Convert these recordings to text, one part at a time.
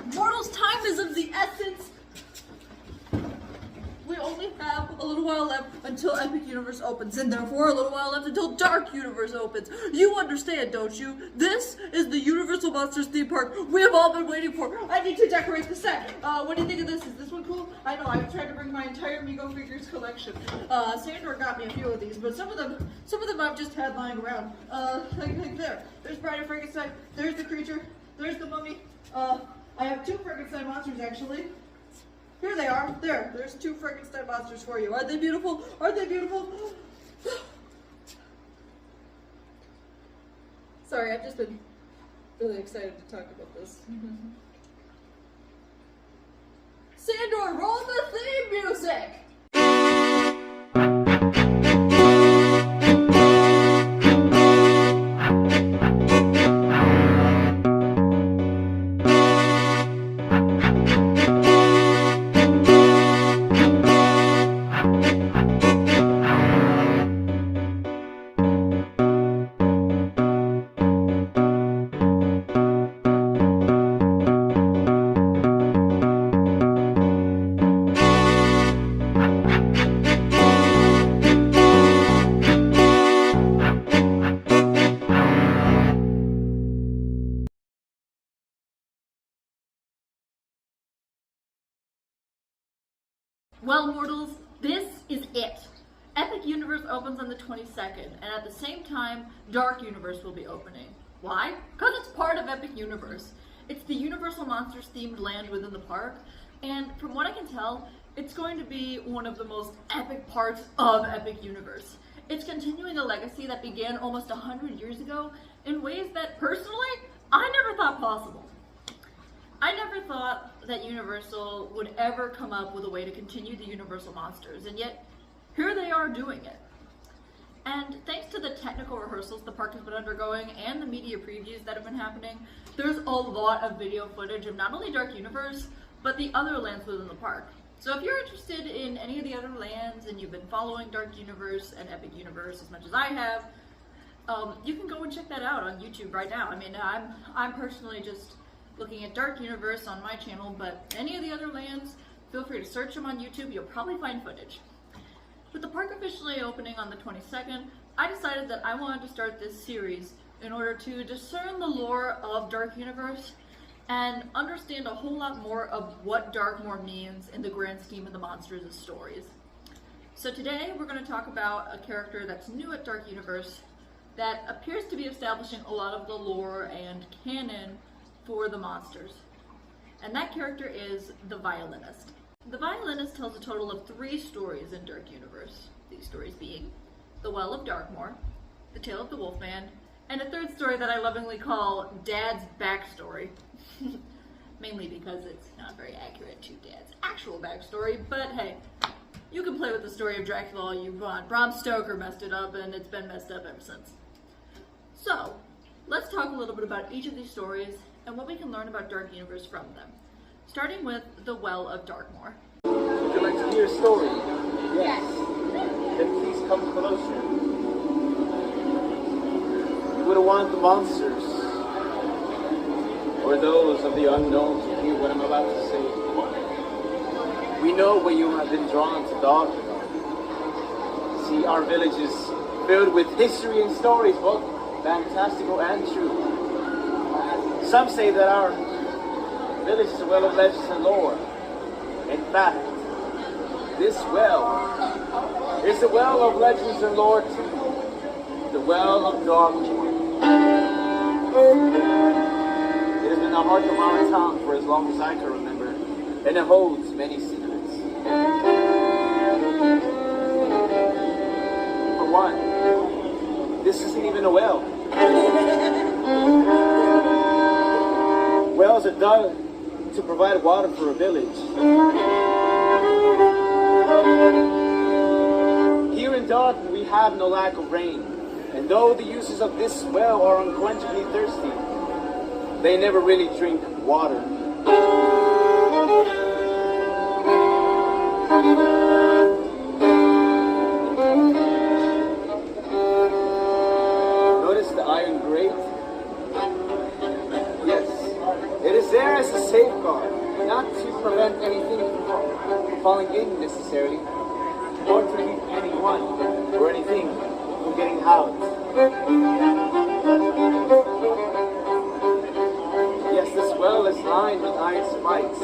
Mortals, time is of the essence. We only have a little while left until epicuniverse opens, and therefore a little while left until dark universe opens. You understand, don't you? This is the Universal Monsters theme park we have all been waiting for. I need to decorate the set. What do you think of this? Is this one cool? I know, I've tried to bring my entire Mego figures collection. Sandor got me a few of these, but some of them I've just had lying around. Like there. There's Bride of Frankenstein. There's the creature. There's the mummy. I have two Frankenstein monsters actually. Here they are. There's two Frankenstein monsters for you. Aren't they beautiful? Aren't they beautiful? Sorry, I've just been really excited to talk about this. Sandor, roll the theme music! Well, mortals, this is it. Epic Universe opens on the 22nd, and at the same time, Dark Universe will be opening. Why? Because it's part of Epic Universe. It's the Universal Monsters themed land within the park, and from what I can tell, it's going to be one of the most epic parts of Epic Universe. It's continuing a legacy that began almost 100 years ago in ways that, personally, I never thought possible. I never thought that Universal would ever come up with a way to continue the Universal Monsters, and yet here they are doing it. And thanks to the technical rehearsals the park has been undergoing and the media previews that have been happening, there's a lot of video footage of not only Dark Universe, but the other lands within the park. So if you're interested in any of the other lands and you've been following Dark Universe and Epic Universe as much as I have, you can go and check that out on YouTube right now. I mean, I'm personally just looking at Dark Universe on my channel, but any of the other lands, feel free to search them on YouTube. You'll probably find footage. With the park officially opening on the 22nd, I decided that I wanted to start this series in order to discern the lore of Dark Universe and understand a whole lot more of what Darkmoor means in the grand scheme of the monsters' stories. So today we're going to talk about a character that's new at Dark Universe that appears to be establishing a lot of the lore and canon for the monsters. And that character is the Violinist. The Violinist tells a total of 3 stories in Dark Universe. These stories being The Well of Darkmoor, The Tale of the Wolfman, and a 3rd story that I lovingly call Dad's Backstory. Mainly because it's not very accurate to Dad's actual backstory, but hey, you can play with the story of Dracula all you want. Bram Stoker messed it up and it's been messed up ever since. So, let's talk a little bit about each of these stories and what we can learn about Dark Universe from them. Starting with The Well of Darkmoor. Would you like to hear a story? Yes. Then please come closer. You wouldn't want the monsters, or those of the unknown, to hear what I'm about to say. We know where you have been drawn to Darkmoor. See, our village is filled with history and stories, both fantastical and true. Some say that our village is a well of legends and lore. In fact, this well is a well of legends and lore too. The Well of Darkmoor. It has been the heart of our town for as long as I can remember, and it holds many secrets. For one, this isn't even a well. Wells are dug to provide water for a village. Here in Darkmoor, we have no lack of rain, and though the users of this well are unquenchably thirsty, they never really drink water. Notice the iron grate? Yes, it is there as a safeguard, not to prevent anything from falling in necessarily, or to keep anyone or anything from getting out. Yes, this well is lined with iron spikes,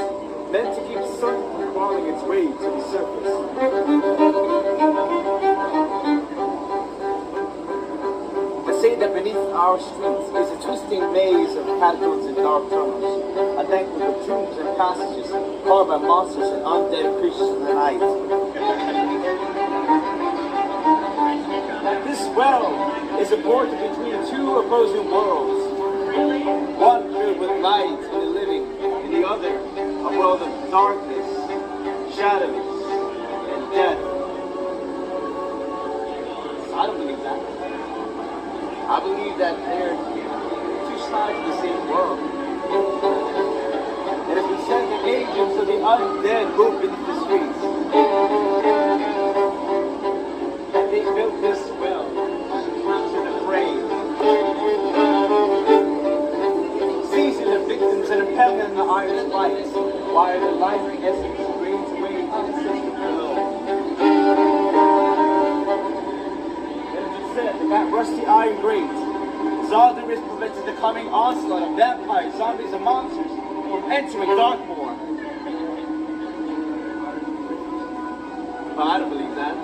meant to keep sun from crawling its way to the surface. They say that beneath our streets is a twisting maze of catacombs and dark tunnels, a network of tombs and passages followed by monsters and undead creatures of the night. This well is a portal between two opposing worlds, one filled with light and the living, and the other a world of darkness, shadows, and death. I don't believe that. I believe that they're two sides of the same world. And if we send the angels of the undead move beneath the streets, that they built this well to capture the prey, seizing the victims and impaling the iron spikes, while the life essence drains away to the system below. That rusty iron grate, Zaldaris prevented the coming onslaught of vampires, zombies, and monsters from entering Darkmoor. But I don't believe that.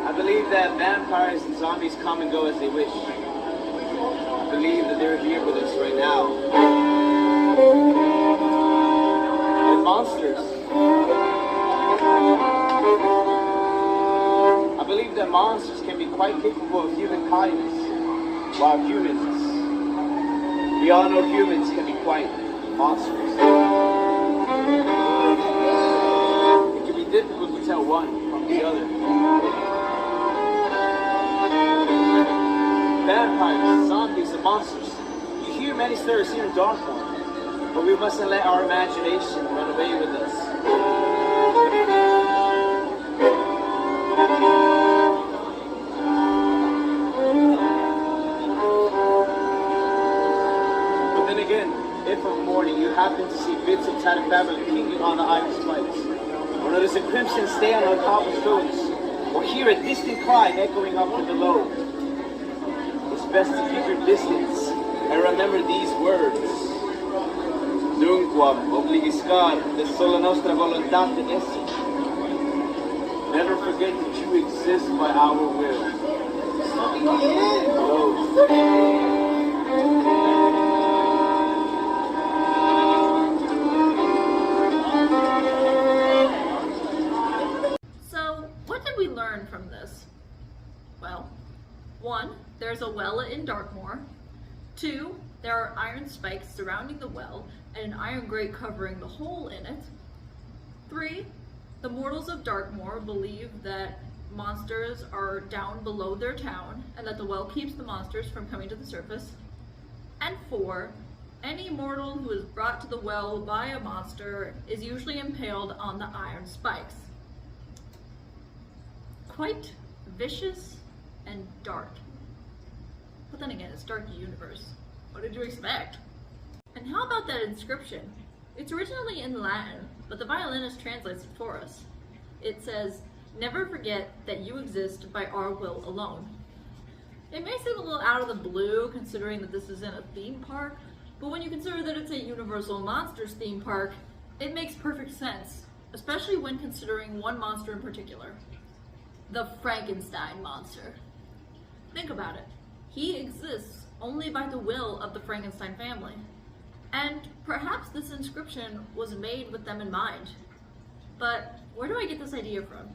I believe that vampires and zombies come and go as they wish. I believe that they're here with us right now. And monsters. I believe that monsters can be quite capable of human kindness, while humans, we all know humans can be quite monstrous. It can be difficult to tell one from the other. Vampires, zombies, and monsters. You hear many stories here in Darkmoor, but we mustn't let our imagination run away with us. If of a morning you happen to see bits of tattered fabric clinging on the iron spikes, or notice a crimson stain on cobblestones, or hear a distant cry echoing up from below, it's best to keep your distance and remember these words. Nunquam obligiscar de sola nostra voluntate esse. Never forget that you exist by our will. From this? Well, 1, there's a well in Darkmoor. 2, there are iron spikes surrounding the well and an iron grate covering the hole in it. 3, the mortals of Darkmoor believe that monsters are down below their town and that the well keeps the monsters from coming to the surface. And 4, any mortal who is brought to the well by a monster is usually impaled on the iron spikes. Quite vicious and dark. But then again, it's Dark Universe. What did you expect? And how about that inscription? It's originally in Latin, but the violinist translates it for us. It says, "Never forget that you exist by our will alone." It may seem a little out of the blue considering that this is in a theme park, but when you consider that it's a Universal Monsters theme park, it makes perfect sense, especially when considering one monster in particular. The Frankenstein monster. Think about it. He exists only by the will of the Frankenstein family. And perhaps this inscription was made with them in mind. But where do I get this idea from?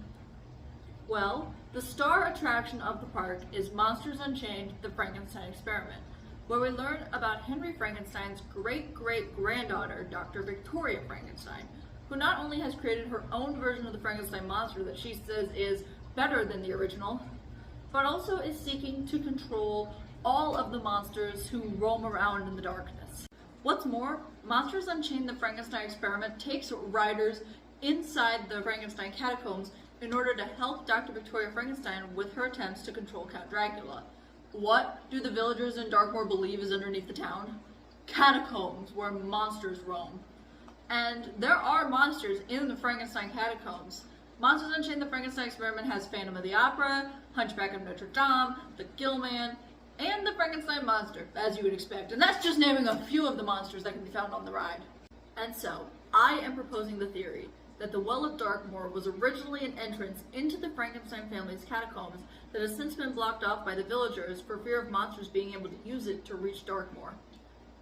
Well, the star attraction of the park is Monsters Unchained: The Frankenstein Experiment, where we learn about Henry Frankenstein's great-great-granddaughter, Dr. Victoria Frankenstein, who not only has created her own version of the Frankenstein monster that she says is better than the original, but also is seeking to control all of the monsters who roam around in the darkness. What's more, Monsters Unchained: The Frankenstein Experiment takes riders inside the Frankenstein catacombs in order to help Dr. Victoria Frankenstein with her attempts to control Count Dracula. What do the villagers in Darkmoor believe is underneath the town? catacombs where monsters roam. And there are monsters in the Frankenstein catacombs. Monsters Unchained: The Frankenstein Experiment has Phantom of the Opera, Hunchback of Notre Dame, the Gillman, and the Frankenstein monster, as you would expect. And that's just naming a few of the monsters that can be found on the ride. And so, I am proposing the theory that the Well of Darkmoor was originally an entrance into the Frankenstein family's catacombs that has since been blocked off by the villagers for fear of monsters being able to use it to reach Darkmoor.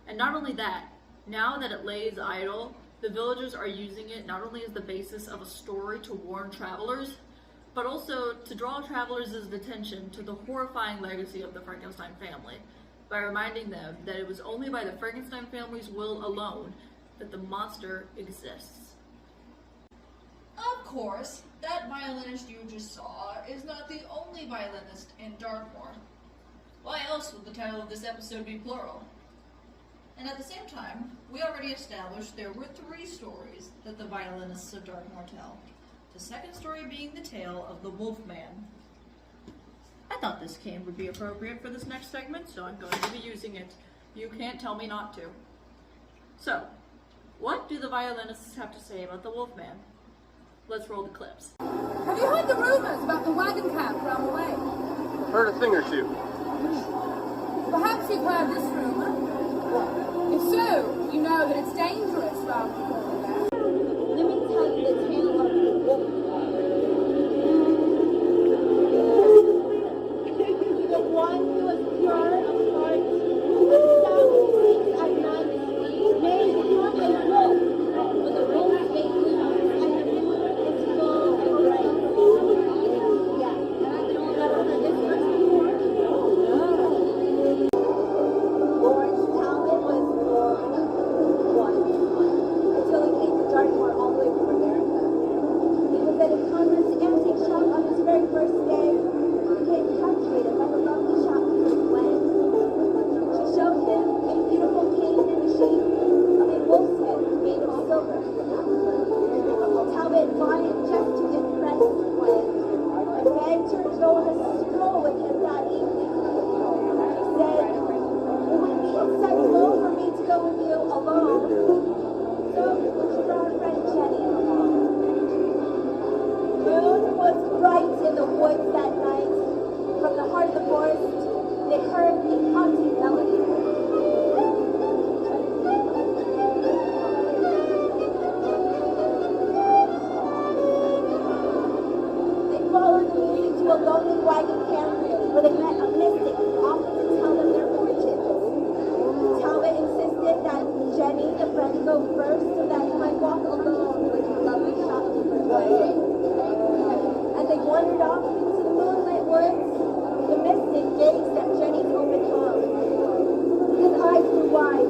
And not only that, now that it lays idle, the villagers are using it not only as the basis of a story to warn travelers, but also to draw travelers' attention to the horrifying legacy of the Frankenstein family, by reminding them that it was only by the Frankenstein family's will alone that the monster exists. Of course, that violinist you just saw is not the only violinist in Darkmoor. Why else would the title of this episode be plural? And at the same time, we already established there were 3 stories that the Violinists of Darkmoor tell. The second story being the tale of the Wolfman. I thought this cane would be appropriate for this next segment, so I'm going to be using it. You can't tell me not to. So, what do the violinists have to say about the Wolfman? Let's roll the clips. Have you heard the rumors about the wagon camp around the way? Heard a thing or two. Perhaps you've heard this rumor. If so, you know that it's dangerous round the corner there. Let me tell you the tale of the wolf. The one who was pure of heart, self-seeks at night, may become a wolf, when the wolf may loose and the moon is full and bright. Yeah, and I never heard this verse before. Lawrence Talbot was born until he came to Darkmoor all the way from America. He was at a Converse antique shop on his very first day. He became captivated by the lovely shopkeeper Gwen. She showed him a beautiful cane in the shape of a wolf's head made of silver. Talbot bought it just to impress Gwen and begged her to go on a stroll with him that evening. She said, "It would be acceptable for me to go with you alone, so would you draw our friend Jenny along?" Moon was bright in the woods that night. From the heart of the forest, they heard a haunting melody. They followed the music to a lonely wagon camp where they met a mystic who offered to tell them their fortunes. Talbot insisted that Jenny, the friend, go first so that he might walk alone with the lovely shopkeeper Gwen. As they wandered off into the moonlit woods, the mystic gazed at Jenny's open palm. His eyes grew wide.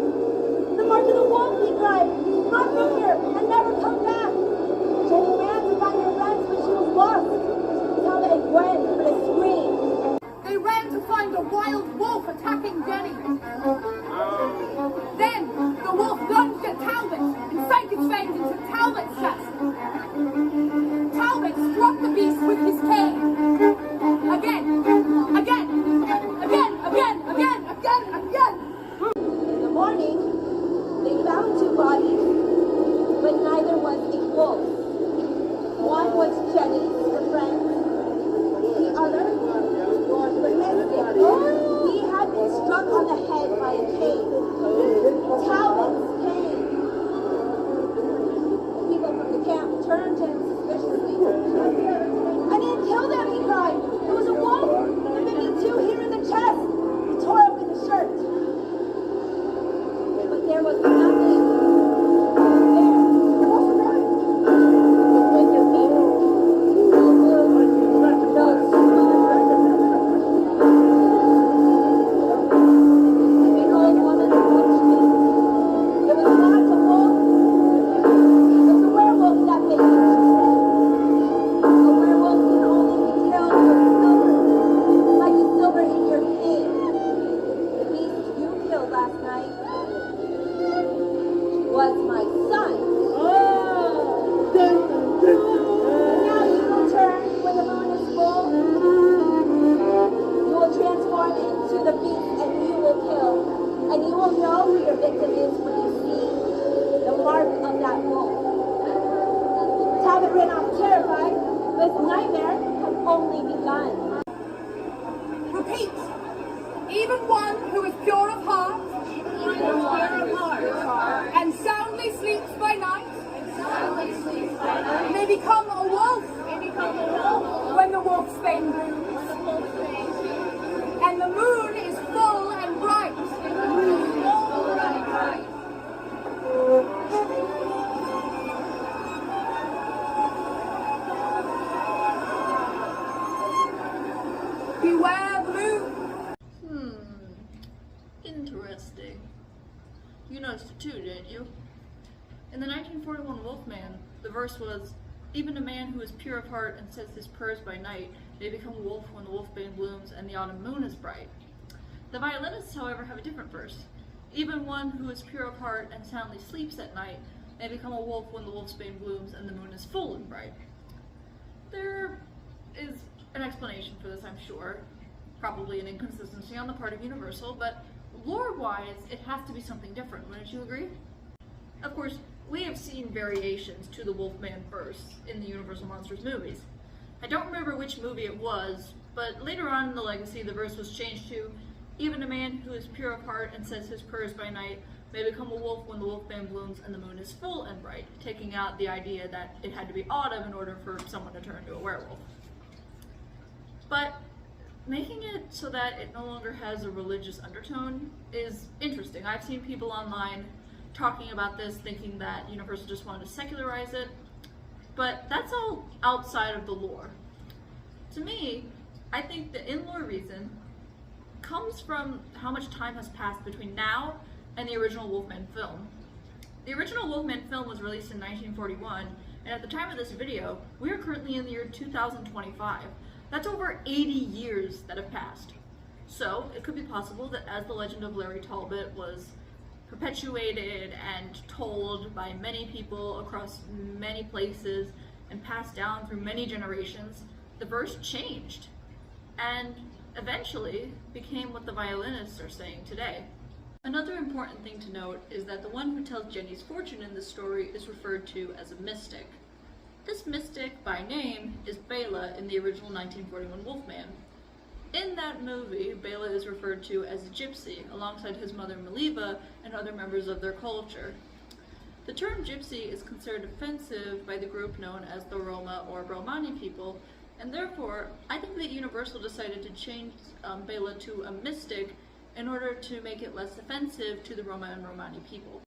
"The mark of the wolf!" he cried. "Run from here and never come back!" Jenny ran to find her friends, but she was lost. Talbot and Gwen heard a scream. They ran to find a wild wolf attacking Jenny. Then the wolf lunged at Talbot and sank its fangs into Talbot's chest. Talbot struck the beast with his cane. Again. In the morning, they found 2 bodies, but neither was a wolf. One was Jenny's, her friend. The other was the mystic. He had been struck on the head by a cane. Talbot's cane. The people from the camp turned to him suspiciously. "I didn't kill them," he cried. "It was a wolf. There may be 2 here in the chest." He tore open the shirt. But there was nothing there. With your feet. No wound, no scar. The old woman approached me. It was not a wolf. It was a werewolf that bit you, she said. A werewolf can only be killed with silver, like the silver in your cane. The beast you killed last night was my son. Now you will turn when the moon is full. You will transform into the beast and you will kill. And you will know who your victim nightmare has only begun. Repeat. Even one who is pure of heart and soundly sleeps by night may become a wolf when the wolfsbane blooms and the moon is full and bright. Beware the moon. Interesting. You noticed it too, didn't you? In the 1941 Wolfman, the verse was, "Even a man who is pure of heart and says his prayers by night may become a wolf when the wolfbane blooms and the autumn moon is bright." The Violinists, however, have a different verse. "Even one who is pure of heart and soundly sleeps at night may become a wolf when the wolfsbane blooms and the moon is full and bright." There is an explanation for this, I'm sure. Probably an inconsistency on the part of Universal, but lore-wise, it has to be something different, wouldn't you agree? Of course, we have seen variations to the Wolfman verse in the Universal Monsters movies. I don't remember which movie it was, but later on in the Legacy, the verse was changed to, "Even a man who is pure of heart and says his prayers by night may become a wolf when the wolfbane blooms and the moon is full and bright," taking out the idea that it had to be autumn in order for someone to turn into a werewolf. But making it so that it no longer has a religious undertone is interesting. I've seen people online talking about this, thinking that Universal just wanted to secularize it, but that's all outside of the lore. To me, I think the in-lore reason comes from how much time has passed between now and the original Wolfman film. The original Wolfman film was released in 1941, and at the time of this video, we are currently in the year 2025. That's over 80 years that have passed. So it could be possible that as the legend of Larry Talbot was perpetuated and told by many people across many places and passed down through many generations, the verse changed and eventually became what the Violinists are saying today. Another important thing to note is that the one who tells Jenny's fortune in this story is referred to as a mystic. This mystic, by name, is Bela in the original 1941 Wolfman. In that movie, Bela is referred to as a gypsy, alongside his mother Maliva and other members of their culture. The term gypsy is considered offensive by the group known as the Roma or Romani people, and therefore, I think that Universal decided to change Bela to a mystic in order to make it less offensive to the Roma and Romani people.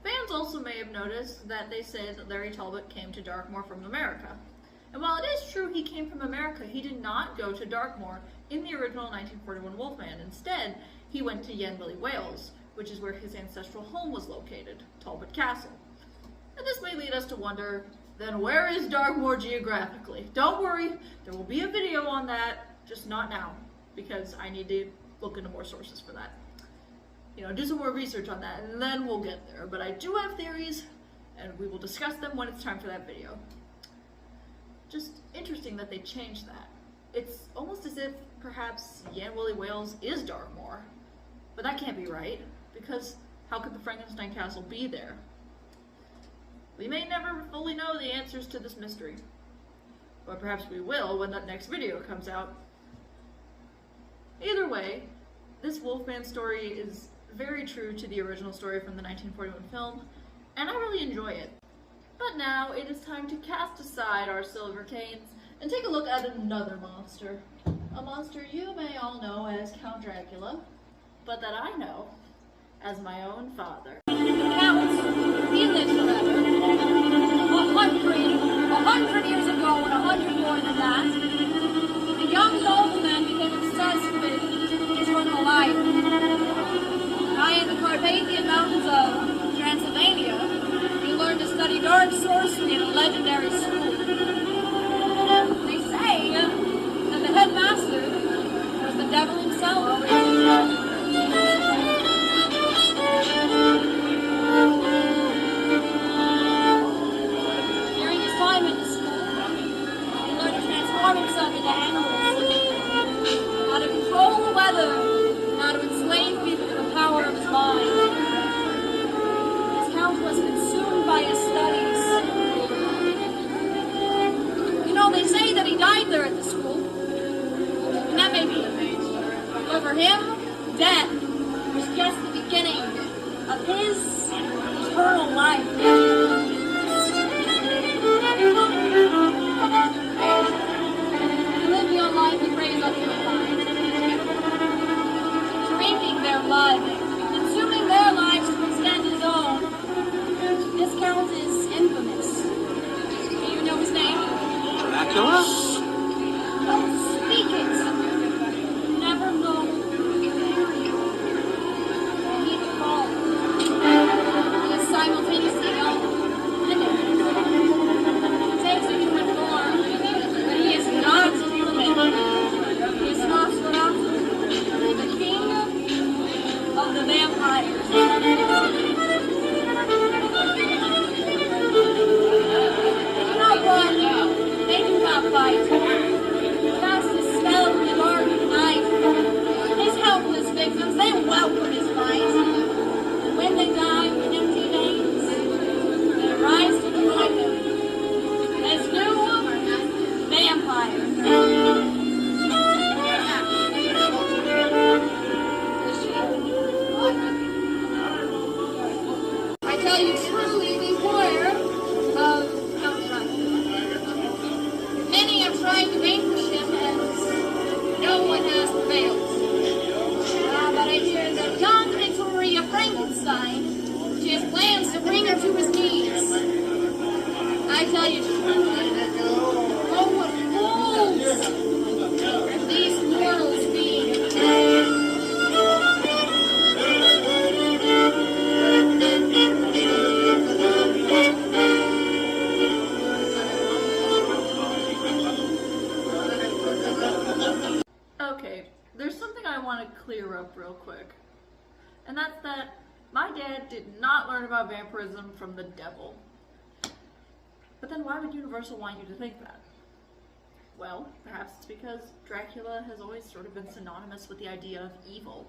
Fans also may have noticed that they say that Larry Talbot came to Darkmoor from America. And while it is true he came from America, he did not go to Darkmoor in the original 1941 Wolfman. Instead, he went to Yenwilly, Wales, which is where his ancestral home was located, Talbot Castle. And this may lead us to wonder, then where is Darkmoor geographically? Don't worry, there will be a video on that, just not now, because I need to look into more sources for that. Do some more research on that, and then we'll get there. But I do have theories, and we will discuss them when it's time for that video. Just interesting that they changed that. It's almost as if perhaps Yenwilly, Wales is Darkmoor. But that can't be right, because how could the Frankenstein castle be there? We may never fully know the answers to this mystery. But perhaps we will when that next video comes out. Either way, this Wolfman story is very true to the original story from the 1941 film, and I really enjoy it. But now it is time to cast aside our silver canes and take a look at another monster. A monster you may all know as Count Dracula, but that I know as my own father. Count, he lives forever. 100 years ago, and 100 more than that, a young nobleman became obsessed with eternal life. High in the Carpathian Mountains of Transylvania, he learned to study dark sorcery in a legendary school. They say that the headmaster For him, death was just the beginning of his eternal life. To live beyond life, he prays unto the life, drinking their blood, consuming their lives to extend his own. This count is infamous. Do you know his name? Dracula? Don't speak it. You never know. He the fall. He is simultaneously young and infant. He takes a human form, but he is not human. He is Nosferatu, the king of the vampires. They do not run. They do not fight. Cast a spell in the dark night. His helpless victims, they welcome his might. And when they die with empty veins, they rise to defy him as new vampires. I tell you truly, beware of Nosferatu. Many have tried to vanquish him, and no one has prevailed. But I hear that young Victoria Frankenstein, she has plans to bring her to his knees. I tell you truly, oh, what fools these mortals be. Okay, there's something I want to clear up real quick. And that's that my dad did not learn about vampirism from the devil. But then why would Universal want you to think that? Well, perhaps it's because Dracula has always sort of been synonymous with the idea of evil.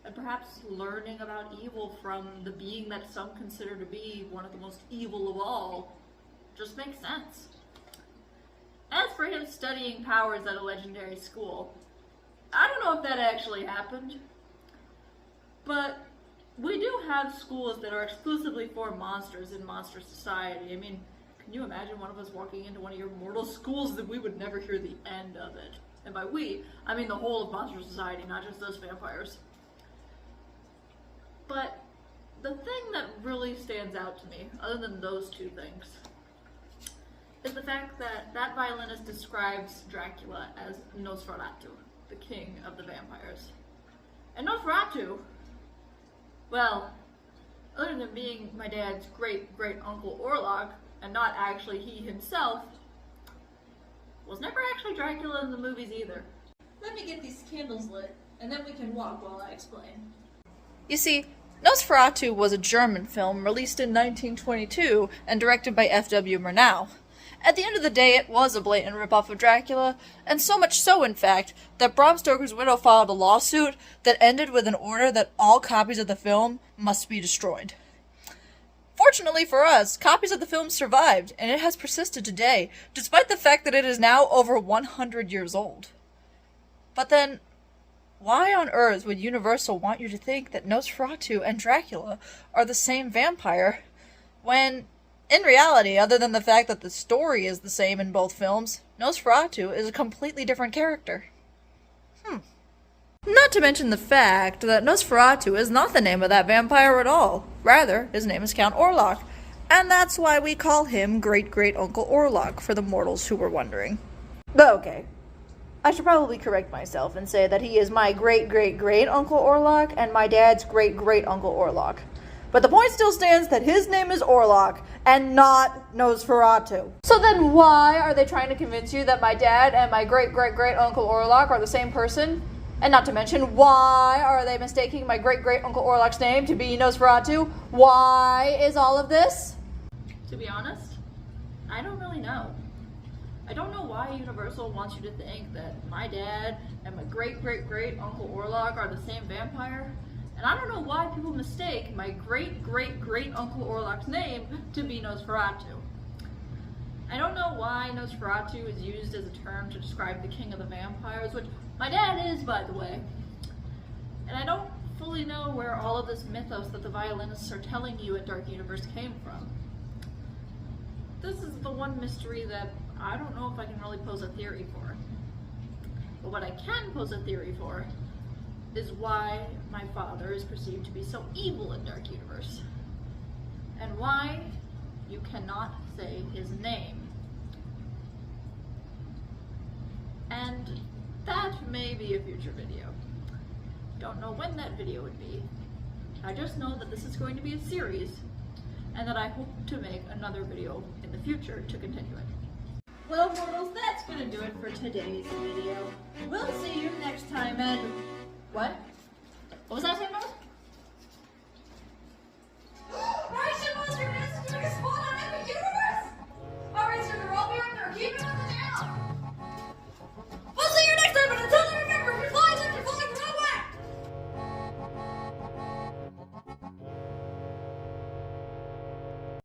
And perhaps learning about evil from the being that some consider to be one of the most evil of all just makes sense. As for him studying powers at a legendary school, I don't know if that actually happened, but we do have schools that are exclusively for monsters in Monster Society. I mean, can you imagine one of us walking into one of your mortal schools that we would never hear the end of it? And by we, I mean the whole of Monster Society, not just those vampires. But the thing that really stands out to me, other than those two things, is the fact that that violinist describes Dracula as Nosferatu, the king of the vampires. And Nosferatu, well, other than being my dad's great-great-uncle Orlok, and not actually he himself, was never actually Dracula in the movies either. Let me get these candles lit, and then we can walk while I explain. You see, Nosferatu was a German film released in 1922 and directed by F.W. Murnau. At the end of the day, it was a blatant ripoff of Dracula, and so much so, in fact, that Bram Stoker's widow filed a lawsuit that ended with an order that all copies of the film must be destroyed. Fortunately for us, copies of the film survived, and it has persisted today, despite the fact that it is now over 100 years old. But then, why on earth would Universal want you to think that Nosferatu and Dracula are the same vampire, when, in reality, other than the fact that the story is the same in both films, Nosferatu is a completely different character? Not to mention the fact that Nosferatu is not the name of that vampire at all. Rather, his name is Count Orlok, and that's why we call him Great-Great-Uncle Orlok, for the mortals who were wondering. Okay, I should probably correct myself and say that he is my great-great-great-uncle Orlok and my dad's great-great-uncle Orlok. But the point still stands that his name is Orlok and not Nosferatu. So then why are they trying to convince you that my dad and my great-great-great-uncle Orlok are the same person? And not to mention, why are they mistaking my great-great-uncle Orlok's name to be Nosferatu? Why is all of this? To be honest, I don't really know. I don't know why Universal wants you to think that my dad and my great-great-great-uncle Orlok are the same vampire. And I don't know why people mistake my great-great-great-uncle Orlok's name to be Nosferatu. I don't know why Nosferatu is used as a term to describe the king of the vampires, which my dad is, by the way. And I don't fully know where all of this mythos that the violinists are telling you at Dark Universe came from. This is the one mystery that I don't know if I can really pose a theory for. But what I can pose a theory for is why my father is perceived to be so evil in Dark Universe. And why you cannot say his name. And that may be a future video. Don't know when that video would be. I just know that this is going to be a series, and that I hope to make another video in the future to continue it. Well, mortals, that's gonna do it for today's video. We'll see you next time, and... What? What was that saying, Rose? Martian monster messages are spawned on epicuniverse! Alright, so they're all be right there. Keep it on the channel!